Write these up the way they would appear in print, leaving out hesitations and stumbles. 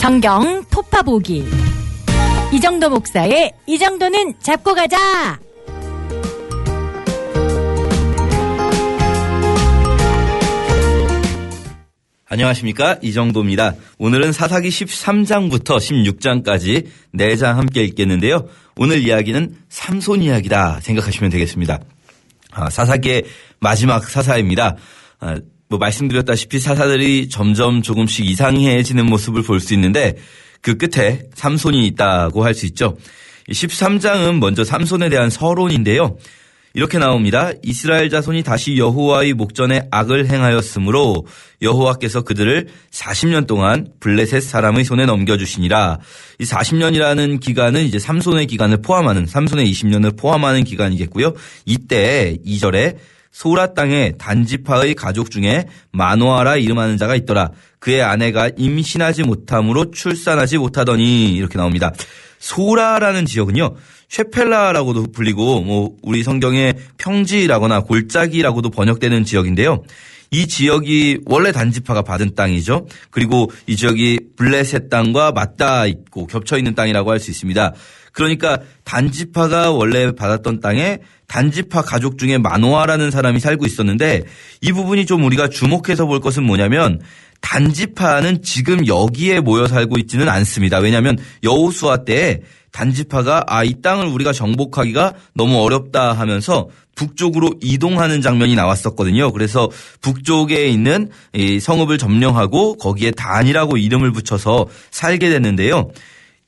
성경 토파보기. 이정도 목사의 이 정도는 잡고 가자. 안녕하십니까, 이정도입니다. 오늘은 사사기 13장부터 16장까지 4장 함께 읽겠는데요. 오늘 이야기는 삼손 이야기다 생각하시면 되겠습니다. 사사기의 마지막 사사입니다. 말씀드렸다시피 사사들이 점점 조금씩 이상해지는 모습을 볼 수 있는데 그 끝에 삼손이 있다고 할 수 있죠. 13장은 먼저 삼손에 대한 서론인데요. 이렇게 나옵니다. 이스라엘 자손이 다시 여호와의 목전에 악을 행하였으므로 여호와께서 그들을 40년 동안 블레셋 사람의 손에 넘겨주시니라. 이 40년이라는 기간은 이제 삼손의 기간을 포함하는, 삼손의 20년을 포함하는 기간이겠고요. 이때 2절에 소라 땅에 단지파의 가족 중에 마노아라 이름하는 자가 있더라. 그의 아내가 임신하지 못함으로 출산하지 못하더니, 이렇게 나옵니다. 소라라는 지역은요, 쉐펠라라고도 불리고 우리 성경에 평지라거나 골짜기라고도 번역되는 지역인데요. 이 지역이 원래 단지파가 받은 땅이죠. 그리고 이 지역이 블레셋 땅과 맞닿아 있고 겹쳐 있는 땅이라고 할 수 있습니다. 그러니까 단지파가 원래 받았던 땅에 단지파 가족 중에 마노아라는 사람이 살고 있었는데, 이 부분이 좀 우리가 주목해서 볼 것은 뭐냐면 단지파는 지금 여기에 모여 살고 있지는 않습니다. 왜냐하면 여호수아 때에 단지파가 이 땅을 우리가 정복하기가 너무 어렵다 하면서 북쪽으로 이동하는 장면이 나왔었거든요. 그래서 북쪽에 있는 이 성읍을 점령하고 거기에 단이라고 이름을 붙여서 살게 됐는데요.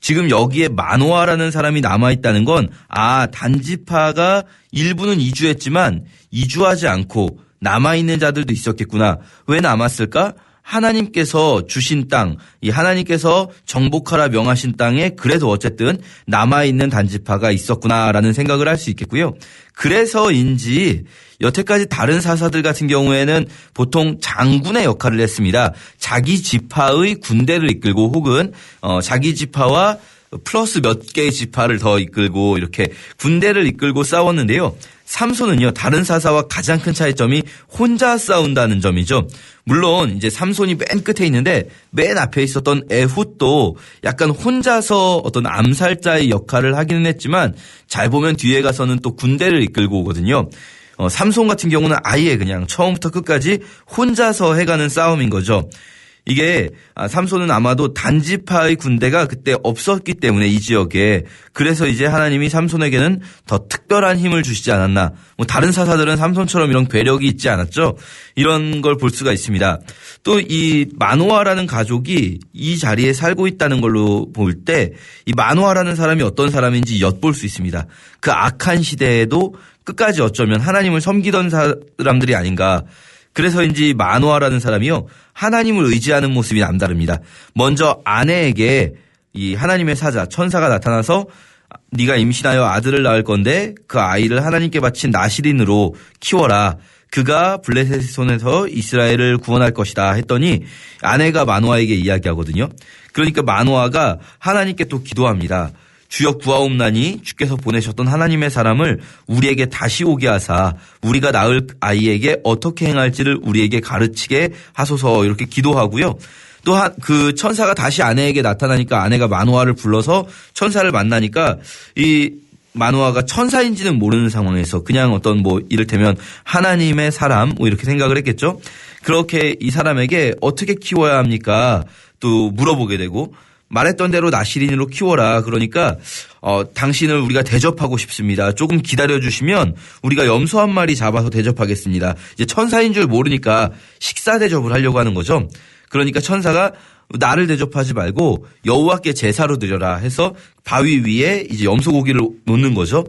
지금 여기에 마노아라는 사람이 남아있다는 건 단지파가 일부는 이주했지만 이주하지 않고 남아있는 자들도 있었겠구나. 왜 남았을까? 하나님께서 주신 땅, 이 하나님께서 정복하라 명하신 땅에 그래도 어쨌든 남아있는 단지파가 있었구나라는 생각을 할 수 있겠고요. 그래서인지 여태까지 다른 사사들 같은 경우에는 보통 장군의 역할을 했습니다. 자기 지파의 군대를 이끌고 혹은 자기 지파와 플러스 몇 개의 지파를 더 이끌고 이렇게 군대를 이끌고 싸웠는데요. 삼손은요, 다른 사사와 가장 큰 차이점이 혼자 싸운다는 점이죠. 물론 이제 삼손이 맨 끝에 있는데 맨 앞에 있었던 에훗도 약간 혼자서 어떤 암살자의 역할을 하기는 했지만 잘 보면 뒤에 가서는 또 군대를 이끌고 오거든요. 삼손 같은 경우는 아예 그냥 처음부터 끝까지 혼자서 해가는 싸움인 거죠. 이게 삼손은 아마도 단지파의 군대가 그때 없었기 때문에 이 지역에, 그래서 이제 하나님이 삼손에게는 더 특별한 힘을 주시지 않았나. 다른 사사들은 삼손처럼 이런 괴력이 있지 않았죠. 이런 걸 볼 수가 있습니다. 또 이 마노아라는 가족이 이 자리에 살고 있다는 걸로 볼 때 이 마노아라는 사람이 어떤 사람인지 엿볼 수 있습니다. 그 악한 시대에도 끝까지 어쩌면 하나님을 섬기던 사람들이 아닌가. 그래서인지 마노아라는 사람이요, 하나님을 의지하는 모습이 남다릅니다. 먼저 아내에게 이 하나님의 사자, 천사가 나타나서 네가 임신하여 아들을 낳을 건데 그 아이를 하나님께 바친 나시린으로 키워라. 그가 블레셋의 손에서 이스라엘을 구원할 것이다 했더니 아내가 마노아에게 이야기하거든요. 그러니까 마노아가 하나님께 또 기도합니다. 주여 구하옵나니 주께서 보내셨던 하나님의 사람을 우리에게 다시 오게 하사 우리가 낳을 아이에게 어떻게 행할지를 우리에게 가르치게 하소서, 이렇게 기도하고요. 또한 그 천사가 다시 아내에게 나타나니까 아내가 마노아를 불러서 천사를 만나니까 이 마노아가 천사인지는 모르는 상황에서 그냥 어떤 이를테면 하나님의 사람 이렇게 생각을 했겠죠. 그렇게 이 사람에게 어떻게 키워야 합니까? 또 물어보게 되고, 말했던 대로 나시린으로 키워라. 그러니까 당신을 우리가 대접하고 싶습니다. 조금 기다려주시면 우리가 염소 한 마리 잡아서 대접하겠습니다. 이제 천사인 줄 모르니까 식사 대접을 하려고 하는 거죠. 그러니까 천사가 나를 대접하지 말고 여호와께 제사로 드려라 해서 바위 위에 이제 염소 고기를 놓는 거죠.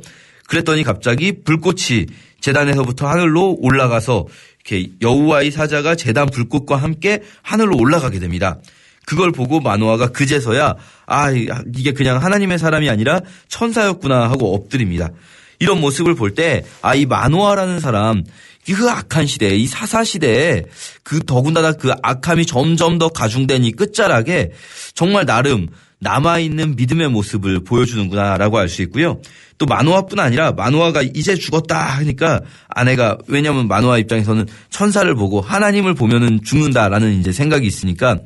그랬더니 갑자기 불꽃이 제단에서부터 하늘로 올라가서 이렇게 여호와의 사자가 제단 불꽃과 함께 하늘로 올라가게 됩니다. 그걸 보고 마노아가 그제서야 이게 그냥 하나님의 사람이 아니라 천사였구나 하고 엎드립니다. 이런 모습을 볼 때 이 마노아라는 사람, 그 악한 시대에, 이 사사 시대에 더군다나 그 악함이 점점 더 가중된 이 끝자락에 정말 나름 남아있는 믿음의 모습을 보여주는구나라고 알 수 있고요. 또 마노아뿐 아니라 마노아가 이제 죽었다 하니까 아내가, 왜냐하면 마노아 입장에서는 천사를 보고 하나님을 보면은 죽는다라는 이제 생각이 있으니까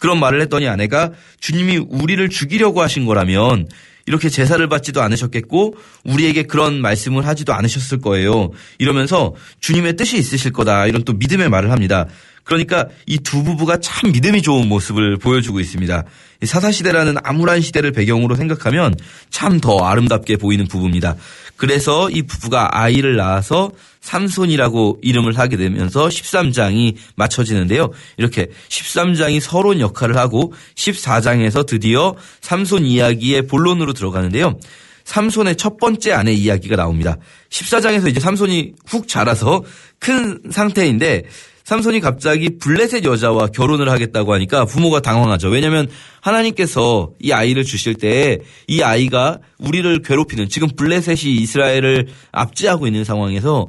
그런 말을 했더니 아내가 주님이 우리를 죽이려고 하신 거라면 이렇게 제사를 받지도 않으셨겠고 우리에게 그런 말씀을 하지도 않으셨을 거예요. 이러면서 주님의 뜻이 있으실 거다, 이런 또 믿음의 말을 합니다. 그러니까 이 두 부부가 참 믿음이 좋은 모습을 보여주고 있습니다. 사사시대라는 암울한 시대를 배경으로 생각하면 참 더 아름답게 보이는 부부입니다. 그래서 이 부부가 아이를 낳아서 삼손이라고 이름을 하게 되면서 13장이 맞춰지는데요. 이렇게 13장이 서론 역할을 하고 14장에서 드디어 삼손 이야기의 본론으로 들어가는데요. 삼손의 첫 번째 아내 이야기가 나옵니다. 14장에서 이제 삼손이 훅 자라서 큰 상태인데 삼손이 갑자기 블레셋 여자와 결혼을 하겠다고 하니까 부모가 당황하죠. 왜냐하면 하나님께서 이 아이를 주실 때 이 아이가 우리를 괴롭히는, 지금 블레셋이 이스라엘을 압제하고 있는 상황에서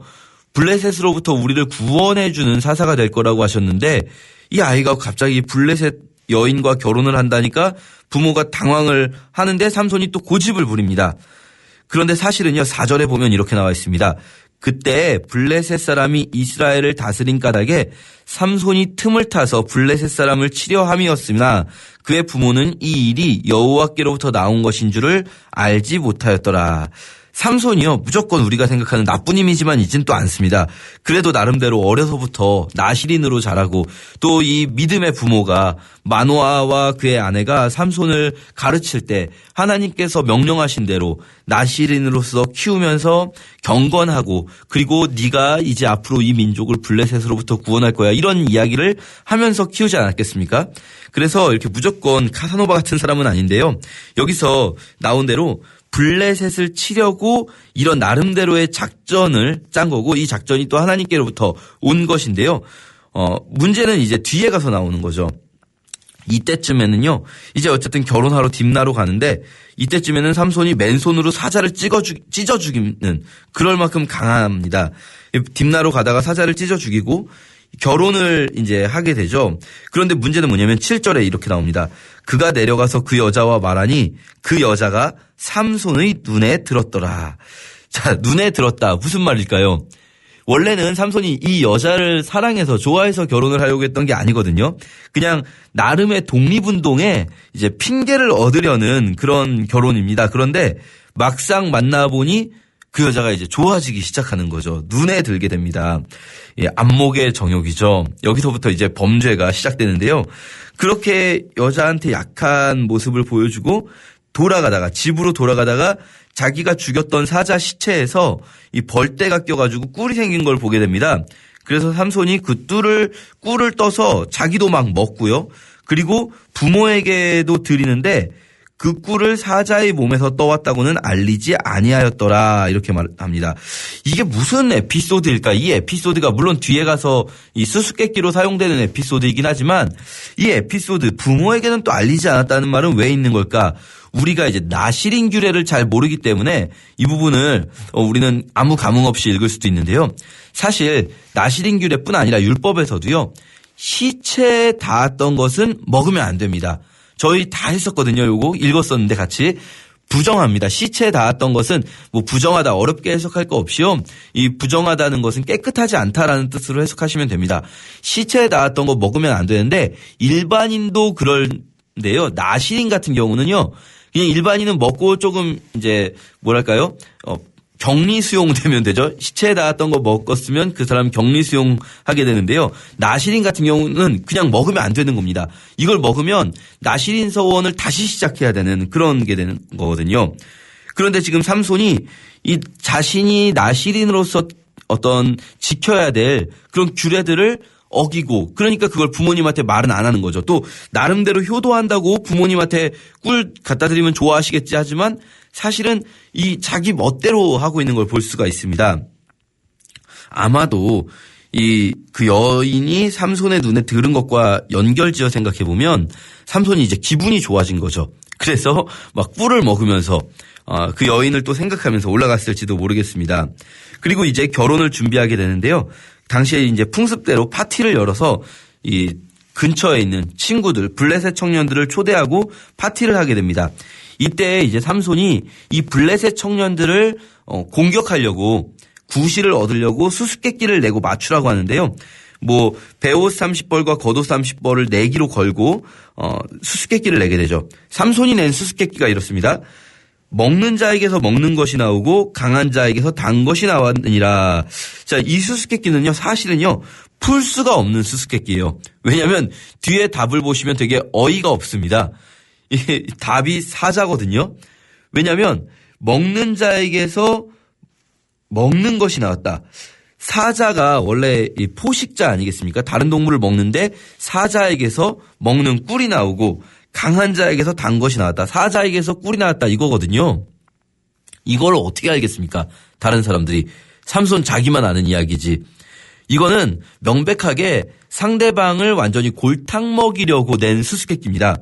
블레셋으로부터 우리를 구원해 주는 사사가 될 거라고 하셨는데 이 아이가 갑자기 블레셋 여인과 결혼을 한다니까 부모가 당황을 하는데 삼손이 또 고집을 부립니다. 그런데 사실은요, 4절에 보면 이렇게 나와 있습니다. 그때 블레셋 사람이 이스라엘을 다스린 까닭에 삼손이 틈을 타서 블레셋 사람을 치려 함이었으나 그의 부모는 이 일이 여호와께로부터 나온 것인 줄을 알지 못하였더라. 삼손이요, 무조건 우리가 생각하는 나쁜 이미지만 있진 또 않습니다. 그래도 나름대로 어려서부터 나실인으로 자라고 또 이 믿음의 부모가 마노아와 그의 아내가 삼손을 가르칠 때 하나님께서 명령하신 대로 나실인으로서 키우면서 경건하고, 그리고 네가 이제 앞으로 이 민족을 블레셋으로부터 구원할 거야, 이런 이야기를 하면서 키우지 않았겠습니까? 그래서 이렇게 무조건 카사노바 같은 사람은 아닌데요. 여기서 나온 대로 블레셋을 치려고 이런 나름대로의 작전을 짠 거고, 이 작전이 또 하나님께로부터 온 것인데요. 문제는 이제 뒤에 가서 나오는 거죠. 이때쯤에는요, 이제 어쨌든 결혼하러 딥나로 가는데 이때쯤에는 삼손이 맨손으로 사자를 찢어 죽이는, 그럴 만큼 강합니다. 딥나로 가다가 사자를 찢어 죽이고 결혼을 이제 하게 되죠. 그런데 문제는 뭐냐면 7절에 이렇게 나옵니다. 그가 내려가서 그 여자와 말하니 그 여자가 삼손의 눈에 들었더라. 자, 눈에 들었다. 무슨 말일까요? 원래는 삼손이 이 여자를 사랑해서 좋아해서 결혼을 하려고 했던 게 아니거든요. 그냥 나름의 독립운동에 이제 핑계를 얻으려는 그런 결혼입니다. 그런데 막상 만나보니 그 여자가 이제 좋아지기 시작하는 거죠. 눈에 들게 됩니다. 예, 안목의 정욕이죠. 여기서부터 이제 범죄가 시작되는데요. 그렇게 여자한테 약한 모습을 보여주고 집으로 돌아가다가 자기가 죽였던 사자 시체에서 이 벌떼가 껴가지고 꿀이 생긴 걸 보게 됩니다. 그래서 삼손이 그 꿀을 떠서 자기도 막 먹고요. 그리고 부모에게도 드리는데 그 꿀을 사자의 몸에서 떠왔다고는 알리지 아니하였더라, 이렇게 말합니다. 이게 무슨 에피소드일까? 이 에피소드가 물론 뒤에 가서 이 수수께끼로 사용되는 에피소드이긴 하지만 이 에피소드, 부모에게는 또 알리지 않았다는 말은 왜 있는 걸까? 우리가 이제 나실인 규례를 잘 모르기 때문에 이 부분을 우리는 아무 감흥 없이 읽을 수도 있는데요. 사실 나실인 규례뿐 아니라 율법에서도요, 시체에 닿았던 것은 먹으면 안 됩니다. 저희 다 했었거든요. 요거 읽었었는데 같이. 부정합니다. 시체에 닿았던 것은 뭐 부정하다, 어렵게 해석할 거 없이요. 이 부정하다는 것은 깨끗하지 않다라는 뜻으로 해석하시면 됩니다. 시체에 닿았던 거 먹으면 안 되는데 일반인도 그런데요. 나실인 같은 경우는요, 그냥 일반인은 먹고 조금 이제 뭐랄까요? 격리 수용되면 되죠. 시체에 닿았던 거 먹었으면 그 사람 격리 수용하게 되는데요. 나실인 같은 경우는 그냥 먹으면 안 되는 겁니다. 이걸 먹으면 나실인 서원을 다시 시작해야 되는 그런 게 되는 거거든요. 그런데 지금 삼손이 이 자신이 나실인으로서 어떤 지켜야 될 그런 규례들을 어기고, 그러니까 그걸 부모님한테 말은 안 하는 거죠. 또 나름대로 효도한다고 부모님한테 꿀 갖다 드리면 좋아하시겠지 하지만 사실은 이 자기 멋대로 하고 있는 걸 볼 수가 있습니다. 아마도 그 여인이 삼손의 눈에 들은 것과 연결지어 생각해 보면 삼손이 이제 기분이 좋아진 거죠. 그래서 막 꿀을 먹으면서 그 여인을 또 생각하면서 올라갔을지도 모르겠습니다. 그리고 이제 결혼을 준비하게 되는데요. 당시에 이제 풍습대로 파티를 열어서 이 근처에 있는 친구들, 블레셋 청년들을 초대하고 파티를 하게 됩니다. 이때 이제 삼손이 이 블레셋 청년들을 공격하려고 구실을 얻으려고 수수께끼를 내고 맞추라고 하는데요. 뭐 베옷 30벌과 겉옷 30벌을 내기로 걸고 수수께끼를 내게 되죠. 삼손이 낸 수수께끼가 이렇습니다. 먹는 자에게서 먹는 것이 나오고 강한 자에게서 단 것이 나왔느니라. 자, 이 수수께끼는요, 사실은요, 풀 수가 없는 수수께끼예요. 왜냐하면 뒤에 답을 보시면 되게 어이가 없습니다. 이 답이 사자거든요. 왜냐하면 먹는 자에게서 먹는 것이 나왔다. 사자가 원래 이 포식자 아니겠습니까? 다른 동물을 먹는데 사자에게서 먹는 꿀이 나오고 강한 자에게서 단 것이 나왔다. 사자에게서 꿀이 나왔다 이거거든요. 이걸 어떻게 알겠습니까? 다른 사람들이. 삼손 자기만 아는 이야기지. 이거는 명백하게 상대방을 완전히 골탕 먹이려고 낸 수수께끼입니다.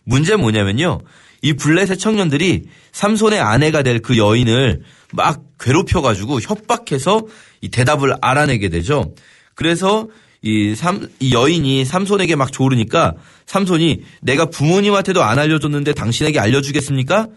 문제는 뭐냐면요. 이 블레셋 청년들이 삼손의 아내가 될 그 여인을 막 괴롭혀가지고 협박해서 이 대답을 알아내게 되죠. 그래서 이 여인이 삼손에게 막 조르니까 삼손이 내가 부모님한테도 안 알려줬는데 당신에게 알려주겠습니까?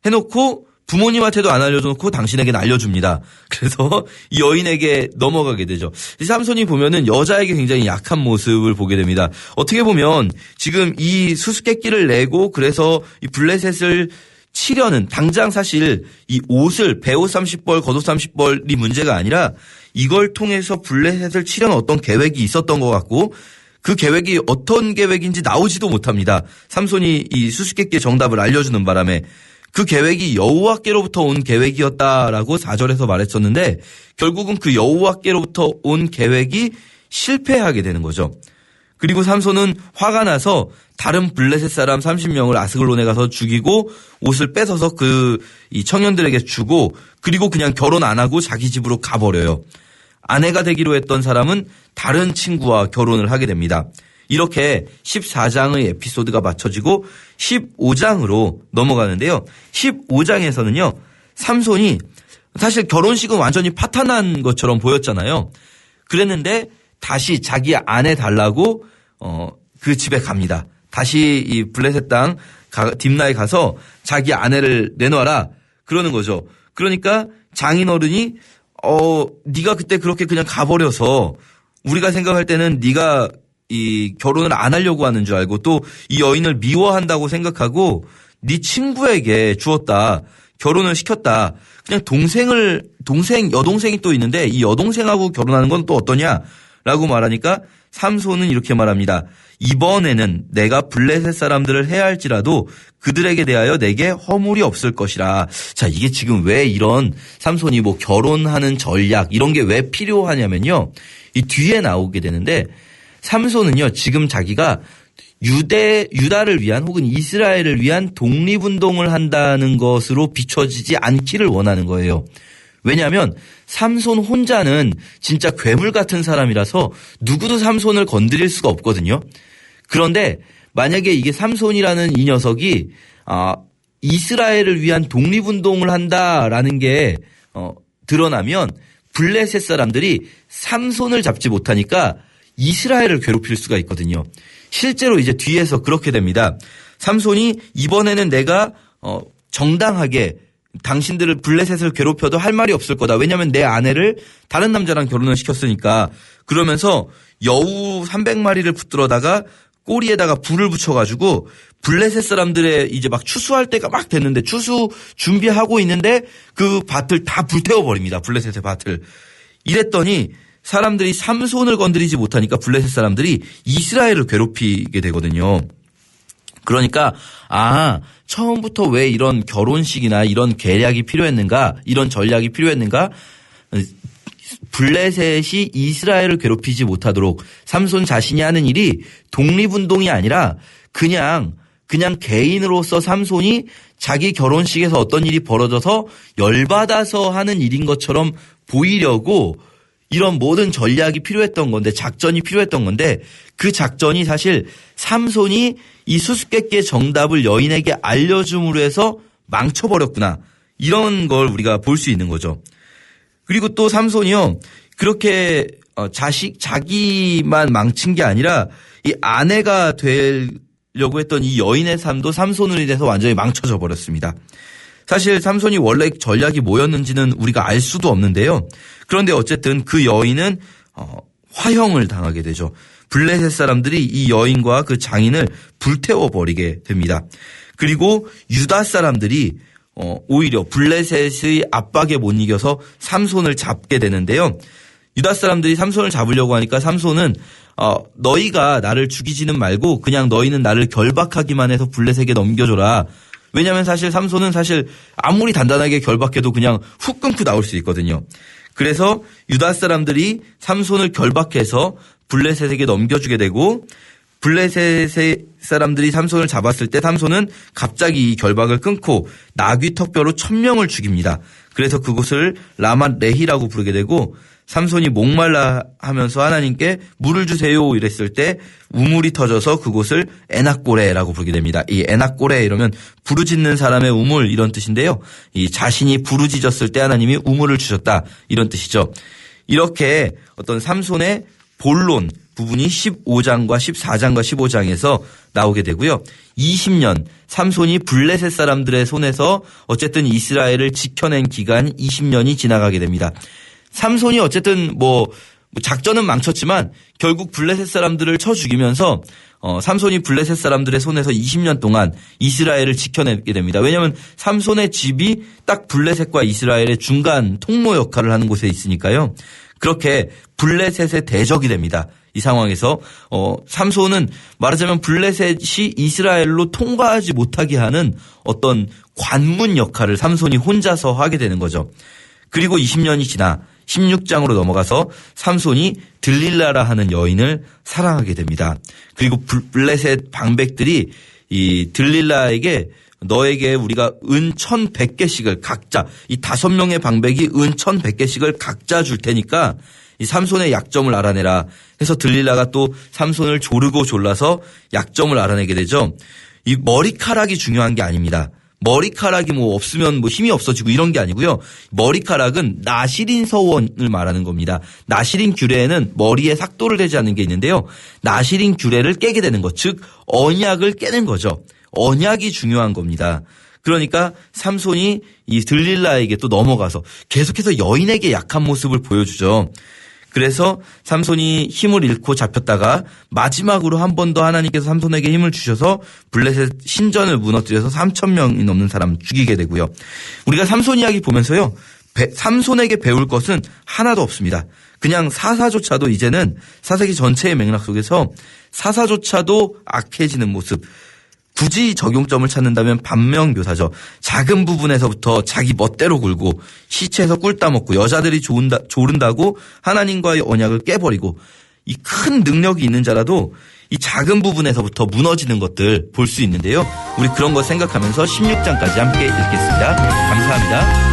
해놓고 부모님한테도 안 알려줘놓고 당신에게는 알려줍니다. 그래서 이 여인에게 넘어가게 되죠. 이 삼손이 보면은 여자에게 굉장히 약한 모습을 보게 됩니다. 어떻게 보면 지금 이 수수께끼를 내고 그래서 이 블레셋을 치려는 당장 사실 이 옷을 베옷 30벌 겉옷 30벌이 문제가 아니라 이걸 통해서 블레셋을 치려는 어떤 계획이 있었던 것 같고 그 계획이 어떤 계획인지 나오지도 못합니다. 삼손이 이 수수께끼의 정답을 알려주는 바람에 그 계획이 여호와께로부터 온 계획이었다라고 4절에서 말했었는데 결국은 그 여호와께로부터 온 계획이 실패하게 되는 거죠. 그리고 삼손은 화가 나서 다른 블레셋 사람 30명을 아스글론에 가서 죽이고 옷을 뺏어서 이 청년들에게 주고 그리고 그냥 결혼 안 하고 자기 집으로 가버려요. 아내가 되기로 했던 사람은 다른 친구와 결혼을 하게 됩니다. 이렇게 14장의 에피소드가 맞춰지고 15장으로 넘어가는데요. 15장에서는요. 삼손이 사실 결혼식은 완전히 파탄난 것처럼 보였잖아요. 그랬는데 다시 자기 아내 달라고 그 집에 갑니다. 다시 이 블레셋 땅 딥나에 가서 자기 아내를 내놔라 그러는 거죠. 그러니까 장인어른이 네가 그때 그렇게 그냥 가버려서 우리가 생각할 때는 네가 이 결혼을 안 하려고 하는 줄 알고 또 이 여인을 미워한다고 생각하고 네 친구에게 주었다. 결혼을 시켰다. 그냥 여동생이 또 있는데 이 여동생하고 결혼하는 건 또 어떠냐라고 말하니까 삼손은 이렇게 말합니다. 이번에는 내가 블레셋 사람들을 해할지라도 그들에게 대하여 내게 허물이 없을 것이라. 자, 이게 지금 왜 이런 삼손이 뭐 결혼하는 전략 이런 게 왜 필요하냐면요. 이 뒤에 나오게 되는데 삼손은요, 지금 자기가 유다를 위한 혹은 이스라엘을 위한 독립운동을 한다는 것으로 비춰지지 않기를 원하는 거예요. 왜냐하면 삼손 혼자는 진짜 괴물 같은 사람이라서 누구도 삼손을 건드릴 수가 없거든요. 그런데 만약에 이게 삼손이라는 이 녀석이 이스라엘을 위한 독립운동을 한다라는 게 드러나면 블레셋 사람들이 삼손을 잡지 못하니까 이스라엘을 괴롭힐 수가 있거든요. 실제로 이제 뒤에서 그렇게 됩니다. 삼손이 이번에는 내가 정당하게 당신들을 블레셋을 괴롭혀도 할 말이 없을 거다. 왜냐하면 내 아내를 다른 남자랑 결혼을 시켰으니까. 그러면서 여우 300마리를 붙들어다가 꼬리에다가 불을 붙여가지고 블레셋 사람들의 이제 막 추수할 때가 막 됐는데 추수 준비하고 있는데 그 밭을 다 불태워버립니다. 블레셋의 밭을. 이랬더니 사람들이 삼손을 건드리지 못하니까 블레셋 사람들이 이스라엘을 괴롭히게 되거든요. 그러니까 처음부터 왜 이런 결혼식이나 이런 계략이 필요했는가, 이런 전략이 필요했는가, 블레셋이 이스라엘을 괴롭히지 못하도록 삼손 자신이 하는 일이 독립운동이 아니라 그냥 개인으로서 삼손이 자기 결혼식에서 어떤 일이 벌어져서 열받아서 하는 일인 것처럼 보이려고 이런 모든 전략이 필요했던 건데, 작전이 필요했던 건데, 그 작전이 사실 삼손이 이 수수께끼의 정답을 여인에게 알려줌으로 해서 망쳐버렸구나. 이런 걸 우리가 볼 수 있는 거죠. 그리고 또 삼손이요, 그렇게 자기만 망친 게 아니라 이 아내가 되려고 했던 이 여인의 삶도 삼손으로 인해서 완전히 망쳐져 버렸습니다. 사실 삼손이 원래 전략이 뭐였는지는 우리가 알 수도 없는데요. 그런데 어쨌든 그 여인은 화형을 당하게 되죠. 블레셋 사람들이 이 여인과 그 장인을 불태워버리게 됩니다. 그리고 유다 사람들이 오히려 블레셋의 압박에 못 이겨서 삼손을 잡게 되는데요. 유다 사람들이 삼손을 잡으려고 하니까 삼손은 너희가 나를 죽이지는 말고 그냥 너희는 나를 결박하기만 해서 블레셋에게 넘겨줘라. 왜냐하면 사실 삼손은 사실 아무리 단단하게 결박해도 그냥 훅 끊고 나올 수 있거든요. 그래서 유다 사람들이 삼손을 결박해서 블레셋에게 넘겨주게 되고 블레셋의 사람들이 삼손을 잡았을 때 삼손은 갑자기 이 결박을 끊고 나귀 턱뼈로 1000명을 죽입니다. 그래서 그곳을 라맛 레히라고 부르게 되고 삼손이 목말라 하면서 하나님께 물을 주세요 이랬을 때 우물이 터져서 그곳을 에낙고레라고 부르게 됩니다. 이 에낙고레 이러면 부르짖는 사람의 우물 이런 뜻인데요. 이 자신이 부르짖었을 때 하나님이 우물을 주셨다 이런 뜻이죠. 이렇게 어떤 삼손의 본론 부분이 15장과 14장과 15장에서 나오게 되고요. 20년 삼손이 블레셋 사람들의 손에서 어쨌든 이스라엘을 지켜낸 기간 20년이 지나가게 됩니다. 삼손이 어쨌든 작전은 망쳤지만 결국 블레셋 사람들을 쳐 죽이면서 삼손이 블레셋 사람들의 손에서 20년 동안 이스라엘을 지켜내게 됩니다. 왜냐하면 삼손의 집이 딱 블레셋과 이스라엘의 중간 통로 역할을 하는 곳에 있으니까요. 그렇게 블레셋의 대적이 됩니다. 이 상황에서 삼손은 말하자면 블레셋이 이스라엘로 통과하지 못하게 하는 어떤 관문 역할을 삼손이 혼자서 하게 되는 거죠. 그리고 20년이 지나 16장으로 넘어가서 삼손이 들릴라라 하는 여인을 사랑하게 됩니다. 그리고 블레셋 방백들이 이 들릴라에게 너에게 우리가 은 1100개씩을 각자 이 5명의 방백이 은 1100개씩을 각자 줄 테니까 이 삼손의 약점을 알아내라 해서 들릴라가 또 삼손을 조르고 졸라서 약점을 알아내게 되죠. 이 머리카락이 중요한 게 아닙니다. 머리카락이 없으면 힘이 없어지고 이런 게 아니고요. 머리카락은 나시린 서원을 말하는 겁니다. 나시린 규례에는 머리에 삭도를 대지 않는 게 있는데요. 나시린 규례를 깨게 되는 것, 즉 언약을 깨는 거죠. 언약이 중요한 겁니다. 그러니까 삼손이 이 들릴라에게 또 넘어가서 계속해서 여인에게 약한 모습을 보여주죠. 그래서 삼손이 힘을 잃고 잡혔다가 마지막으로 한 번 더 하나님께서 삼손에게 힘을 주셔서 블레셋 신전을 무너뜨려서 3000명이 넘는 사람 죽이게 되고요. 우리가 삼손 이야기 보면서요. 삼손에게 배울 것은 하나도 없습니다. 그냥 사사조차도 이제는 사사기 전체의 맥락 속에서 사사조차도 악해지는 모습. 굳이 적용점을 찾는다면 반면교사죠. 작은 부분에서부터 자기 멋대로 굴고 시체에서 꿀 따먹고 여자들이 조른다고 하나님과의 언약을 깨버리고 이 큰 능력이 있는 자라도 이 작은 부분에서부터 무너지는 것들 볼 수 있는데요. 우리 그런 거 생각하면서 16장까지 함께 읽겠습니다. 감사합니다.